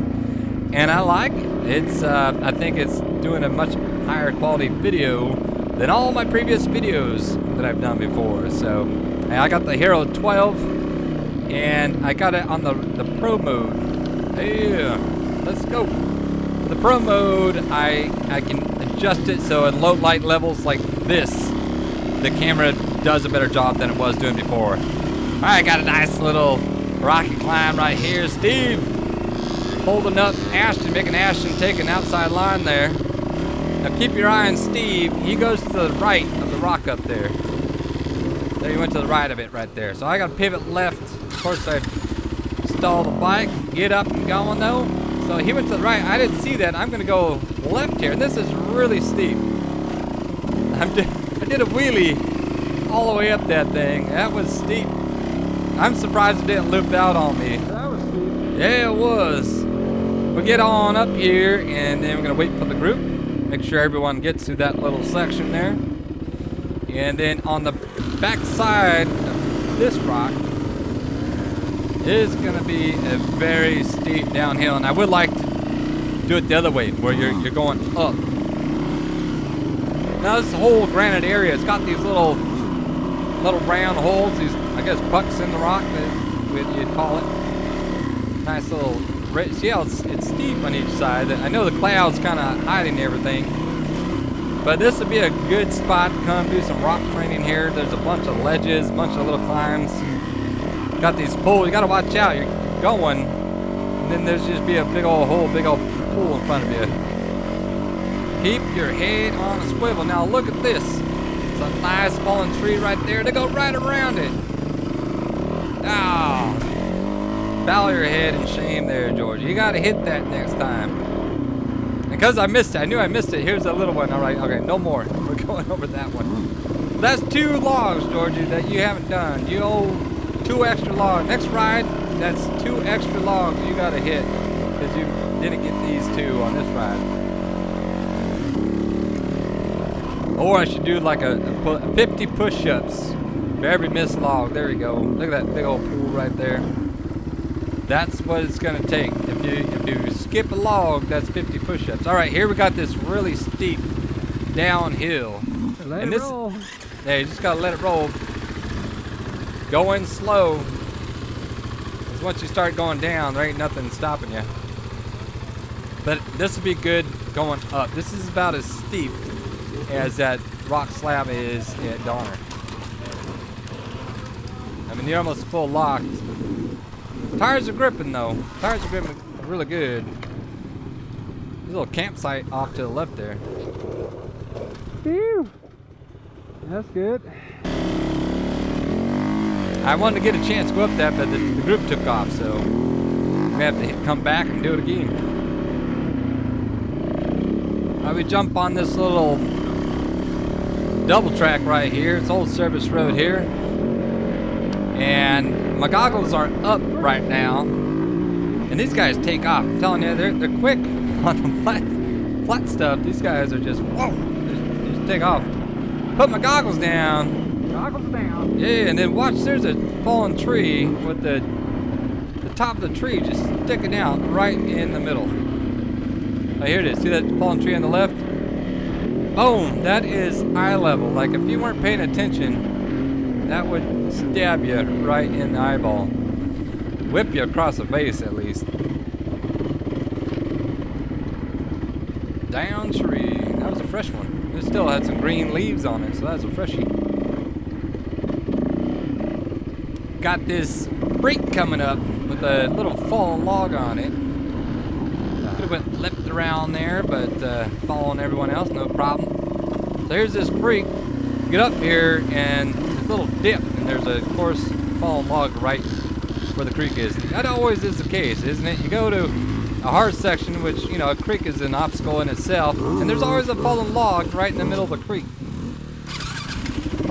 and I like it. It's I think it's doing a much higher quality video than all my previous videos that I've done before. So I got the Hero 12, and I got it on the Pro mode. Yeah, let's go. For the Pro mode, I can adjust it so at low light levels like this, the camera does a better job than it was doing before. All right, got a nice little rocky climb right here. Steve holding up Ashton, making Ashton take an outside line there. Now keep your eye on Steve. He goes to the right of the rock up there. There, he went to the right of it right there. So I got to pivot left. Of course, I stall the bike, get up and going though. So he went to the right. I didn't see that. I'm going to go left here. And this is really steep. I did a wheelie all the way up that thing. That was steep. I'm surprised it didn't loop out on me. That was steep. Yeah, it was. We'll get on up here, and then we're going to wait for the group. Make sure everyone gets through that little section there. And then on the back side of this rock is going to be a very steep downhill. And I would like to do it the other way, where you're going up. Now this whole granite area, it's got these little round holes, these, I guess, pucks in the rock, that you'd call it. Nice little, see how it's steep on each side. I know the cloud's kind of hiding everything, but this would be a good spot to come do some rock training here. There's a bunch of ledges, a bunch of little climbs. Got these pools, you gotta watch out, you're going, and then there's just be a big old hole, big old pool in front of you. Keep your head on a swivel. Now look at this. It's a nice fallen tree right there. They go right around it. Ah, bow your head in shame there, George. You got to hit that next time. Because I missed it. I knew I missed it. Here's a little one. All right, okay, no more. We're going over that one. That's 2 logs, Georgie, that you haven't done. You owe 2 extra logs. Next ride, that's 2 extra logs you got to hit, because you didn't get these 2 on this ride. Or I should do like a 50 push-ups for every missed log. There we go. Look at that big old pool right there. That's what it's gonna take. If you skip a log, that's 50 push-ups. All right, here we got this really steep downhill. Let it roll. Yeah, you just gotta let it roll. Going slow. Because once you start going down, there ain't nothing stopping you. But this will be good going up. This is about as steep as that rock slab is at Donner. I mean, you're almost full locked. Tires are gripping though. Tires are gripping really good. There's a little campsite off to the left there. Phew. That's good. I wanted to get a chance to go up that, but the group took off, so we have to come back and do it again. We jump on this little double track right here. It's old service road here, and my goggles are up right now, and these guys take off. I'm telling you, they're quick on the flat stuff. These guys are just whoa, just take off. Put my goggles down. Goggles down. Yeah, and then watch. There's a fallen tree with the top of the tree just sticking out right in the middle. Oh, here it is. See that fallen tree on the left? Boom! That is eye level. Like if you weren't paying attention, that would stab you right in the eyeball. Whip you across the face at least. Down tree. That was a fresh one. It still had some green leaves on it, so that's a freshie. Got this creek coming up with a little fallen log on it. Could have went leapt around there, but following everyone else, no problem. So here's this creek. Get up here and this little dip, and there's a, of course, fallen log right where the creek is. That always is the case, isn't it? You go to a hard section, which, you know, a creek is an obstacle in itself, and there's always a fallen log right in the middle of the creek.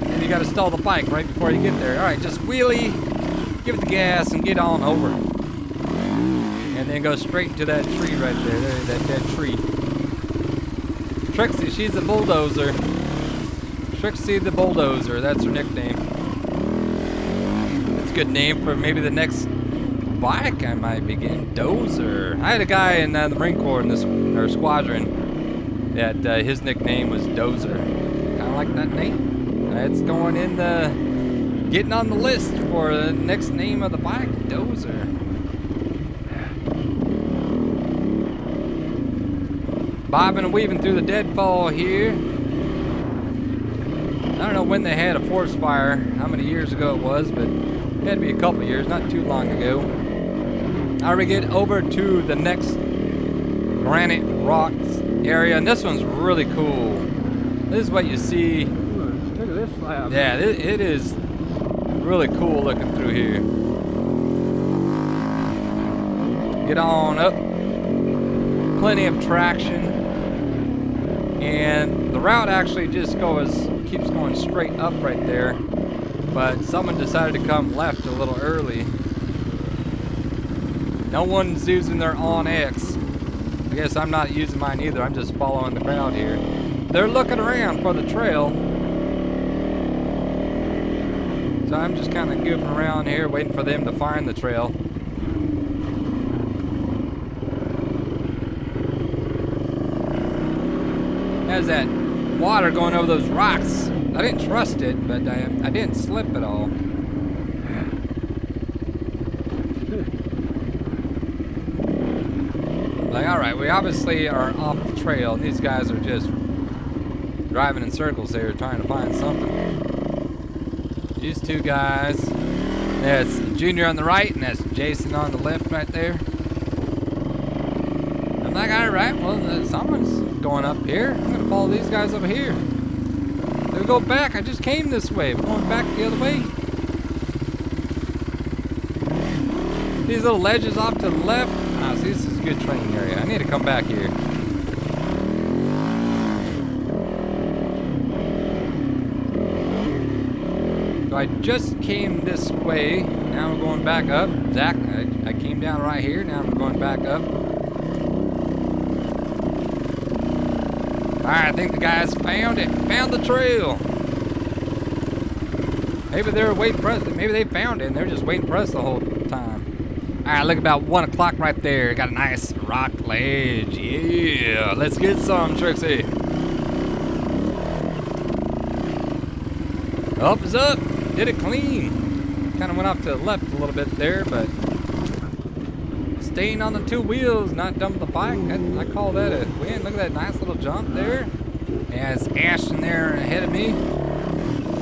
And you gotta stall the bike right before you get there. All right, just wheelie, give it the gas, and get on over. And then go straight to that tree right there, that dead tree. Trixie, she's a bulldozer. Trixie the bulldozer, that's her nickname. That's a good name for maybe the next bike I might be getting. Dozer. I had a guy in the Marine Corps in this our squadron that his nickname was Dozer. Kind of like that name. It's going in the getting on the list for the next name of the bike, Dozer. Bobbing and weaving through the deadfall here. I don't know when they had a forest fire, how many years ago it was, but it had to be a couple years, not too long ago. Now we get over to the next granite rocks area, and this one's really cool. This is what you see. Look at this slab. Yeah, it is really cool looking through here. Get on up. Plenty of traction. And the route actually just keeps going straight up right there. But someone decided to come left a little early. No one's using their on-X. I guess I'm not using mine either. I'm just following the crowd here. They're looking around for the trail. So I'm just kind of goofing around here, waiting for them to find the trail. Has that water going over those rocks. I didn't trust it, but I didn't slip at all. Like, all right, we obviously are off the trail. These guys are just driving in circles here, trying to find something. These two guys. That's Junior on the right, and that's Jason on the left right there. I'm like, all right, well, someone's going up here. I'm gonna follow these guys over here. They go back. I just came this way. We're going back the other way. These little ledges off to the left. Ah, see, this is a good training area. I need to come back here. So I just came this way. Now we're going back up. Exactly. I came down right here. Now we're going back up. Alright, I think the guys found it. Found the trail. Maybe they were waiting for us. Maybe they found it and they're just waiting for us the whole time. Alright, look, about 1 o'clock right there. Got a nice rock ledge. Yeah, let's get some, Trixie. Up is up. Did it clean. Kind of went off to the left a little bit there, but staying on the two wheels, not dumping the bike. I call that a win. Look at that nice little jump there. Yeah, it's Ashton there ahead of me.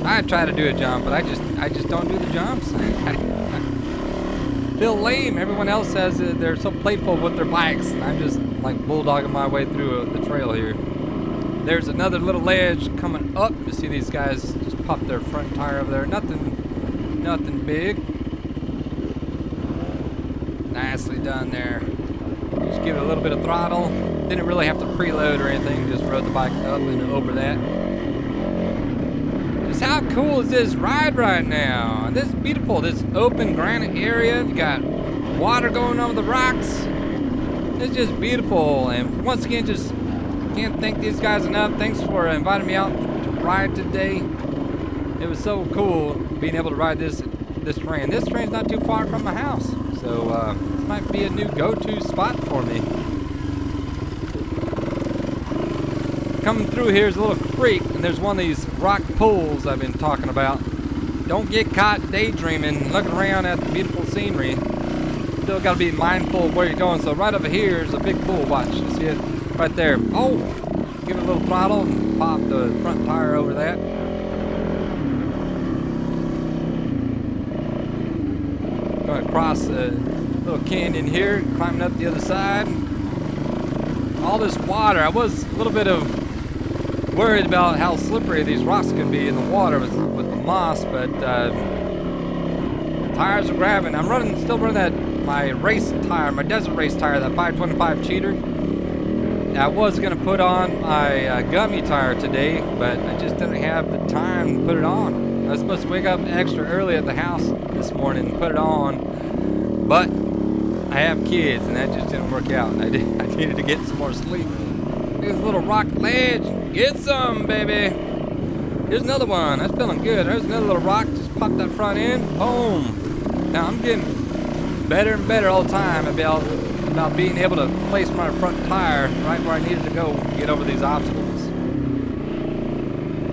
I try to do a jump, but I just don't do the jumps. Feel lame. Everyone else says they're so playful with their bikes, and I'm just like bulldogging my way through the trail here. There's another little ledge coming up. You see these guys just pop their front tire over there. Nothing big. Nicely done there. Just give it a little bit of throttle. Didn't really have to preload or anything. Just rode the bike up and over that. Just how cool is this ride right now? This is beautiful. This open granite area. You got water going over the rocks. It's just beautiful. And once again, just can't thank these guys enough. Thanks for inviting me out to ride today. It was so cool being able to ride this terrain. This terrain's not too far from my house. So this might be a new go-to spot for me. Coming through here is a little creek, and there's one of these rock pools I've been talking about. Don't get caught daydreaming, looking around at the beautiful scenery. Still got to be mindful of where you're going. So right over here is a big pool. Watch, you see it right there. Oh, give it a little throttle and pop the front tire over that. Going across a little canyon here, climbing up the other side. All this water. I was a little bit worried about how slippery these rocks can be in the water with the moss, but tires are grabbing. I'm still running my race tire, my desert race tire, that 525 cheater. I was gonna put on my gummy tire today, but I just didn't have the time to put it on. I was supposed to wake up extra early at the house this morning and put it on, but I have kids and that just didn't work out. I needed to get some more sleep. There's a little rock ledge. Get some, baby. Here's another one. That's feeling good. There's another little rock. Just pop that front end. Boom. Now I'm getting better and better all the time about being able to place my front tire right where I needed to go to get over these obstacles.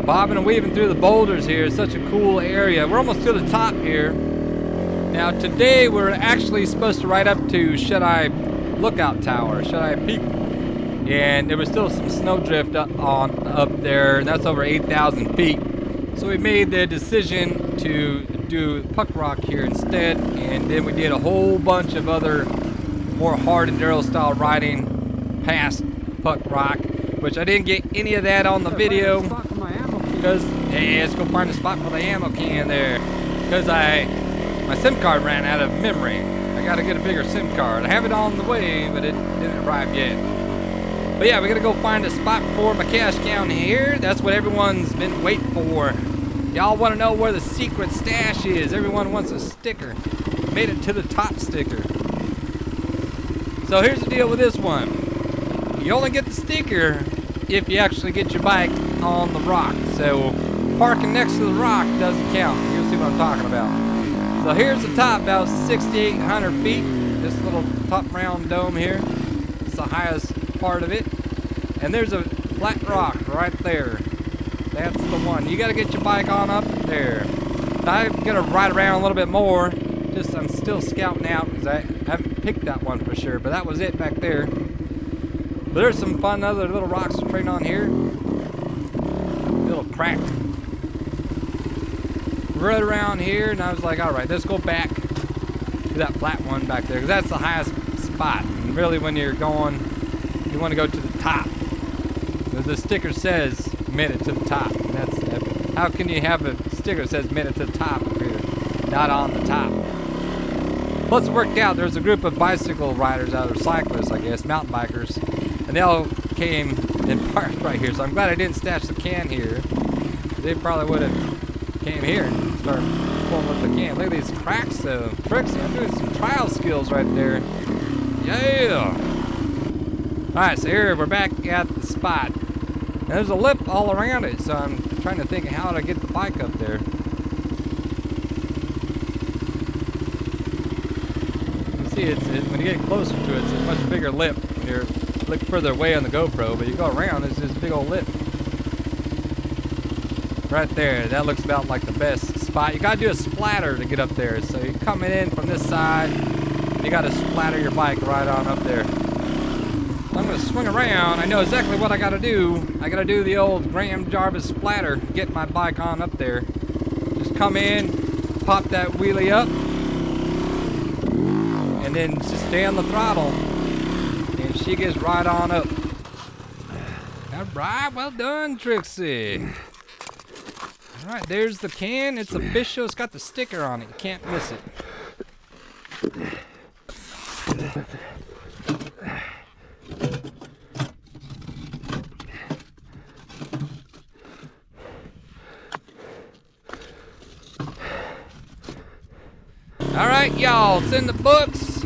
Bobbing and weaving through the boulders here is such a cool area. We're almost to the top here. Now today we're actually supposed to ride up to Shut-Eye Lookout Tower, Shut-Eye Peak. And there was still some snowdrift up there, and that's over 8,000 feet. So we made the decision to do Puck Rock here instead, and then we did a whole bunch of other more hard enduro style riding past Puck Rock, which I didn't get any of that on the video because let's go find a spot for the ammo can there, because my SIM card ran out of memory. I gotta get a bigger SIM card. I have it on the way, but it didn't arrive yet. But yeah, we gotta go find a spot for my cash down here. That's what everyone's been waiting for. Y'all wanna know where the secret stash is. Everyone wants a sticker. Made it to the top sticker. So here's the deal with this one. You only get the sticker if you actually get your bike on the rock. So parking next to the rock doesn't count. You'll see what I'm talking about. So here's the top, about 6,800 feet. This little top round dome here. It's the highest part of it, and there's a flat rock right there. That's the one. You got to get your bike on up there. I'm gonna ride around a little bit more. I'm still scouting out because I haven't picked that one for sure, but that was it back there. But there's some fun other little rocks to train on here. Little crack right around here, and I was like, all right, let's go back to that flat one back there because that's the highest spot. And really, when you're going, you want to go to the top. As the sticker says, made it to the top. That's epic. How can you have a sticker that says made it to the top if you're not on the top? Plus it worked out. There's a group of bicycle riders out, or cyclists, I guess, mountain bikers, and they all came and parked right here. So I'm glad I didn't stash the can here. They probably would have came here and started pulling up the can. Look at these cracks though. Trixie, I'm doing some trial skills right there. Yeah! Alright, so here we're back at the spot. And there's a lip all around it, so I'm trying to think of how to get the bike up there. You see, when you get closer to it, it's a much bigger lip. When you look further away on the GoPro, but you go around, there's this big old lip. Right there, that looks about like the best spot. You gotta do a splatter to get up there. So you're coming in from this side, you gotta splatter your bike right on up there. I'm gonna swing around. I know exactly what I gotta do. I gotta do the old Graham Jarvis splatter, get my bike on up there. Just come in, pop that wheelie up, and then just stay on the throttle, and she gets right on up. All right, well done, Trixie. All right, there's the can. It's official. It's got the sticker on it. You can't miss it. All right, y'all, it's in the books.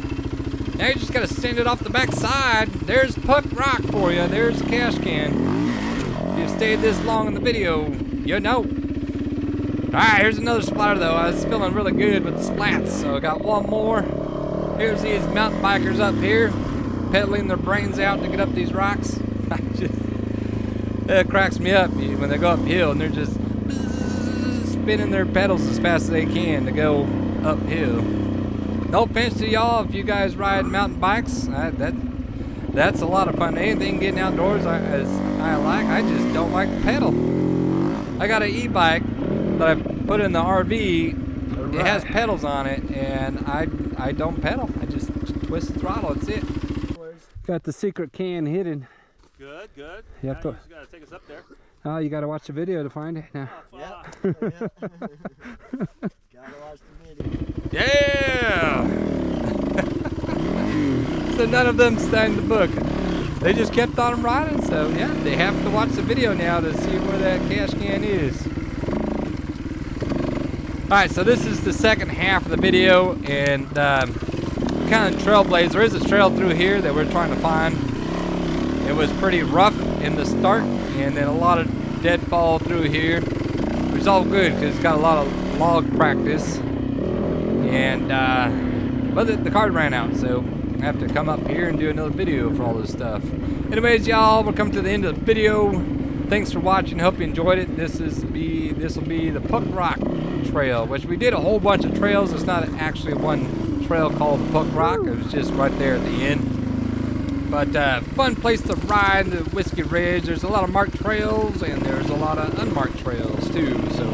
Now you just gotta send it off the back side. There's Puck Rock for you. There's the cash can. If you've stayed this long in the video, you know. All right, here's another splatter though. I was feeling really good with the splats, so I got one more. Here's these mountain bikers up here, pedaling their brains out to get up these rocks. It cracks me up when they go uphill and they're just spinning their pedals as fast as they can to go uphill. No offense to y'all if you guys ride mountain bikes. That's a lot of fun. Anything getting outdoors as I like. I just don't like to pedal. I got an e-bike that I put in the RV. Right. It has pedals on it, and I don't pedal. I just twist the throttle. That's it. Got the secret can hidden. Good, good. You have to. Just gotta take us up there. Oh, you gotta watch the video to find it now. Yeah. Gotta watch the video. Yeah! So none of them signed the book. They just kept on riding, so yeah, they have to watch the video now to see where that cash can is. Alright, so this is the second half of the video, and kind of trailblazer. There is a trail through here that we're trying to find. It was pretty rough in the start, and then a lot of deadfall through here, which is all good because it's got a lot of log practice. And But the card ran out, so I have to come up here and do another video for all this stuff. Anyways, y'all, we're coming to the end of the video. Thanks for watching. Hope you enjoyed it. This will be the Puck Rock Trail, which we did a whole bunch of trails. It's not actually one trail called the Puck Rock. It was just right there at the end. But fun place to ride, the Whiskey Ridge. There's a lot of marked trails, and there's a lot of unmarked trails too. So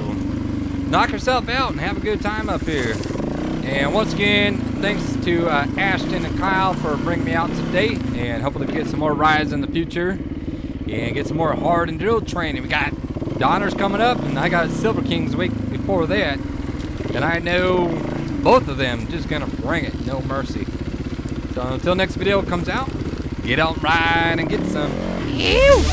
knock yourself out and have a good time up here. And once again, thanks to Ashton and Kyle for bringing me out today. And hopefully we get some more rides in the future and get some more hard enduro training. We got Donners coming up, and I got Silver Kings the week before that. And I know both of them just gonna bring it, no mercy. So until next video comes out, get out and ride and get some. Ew!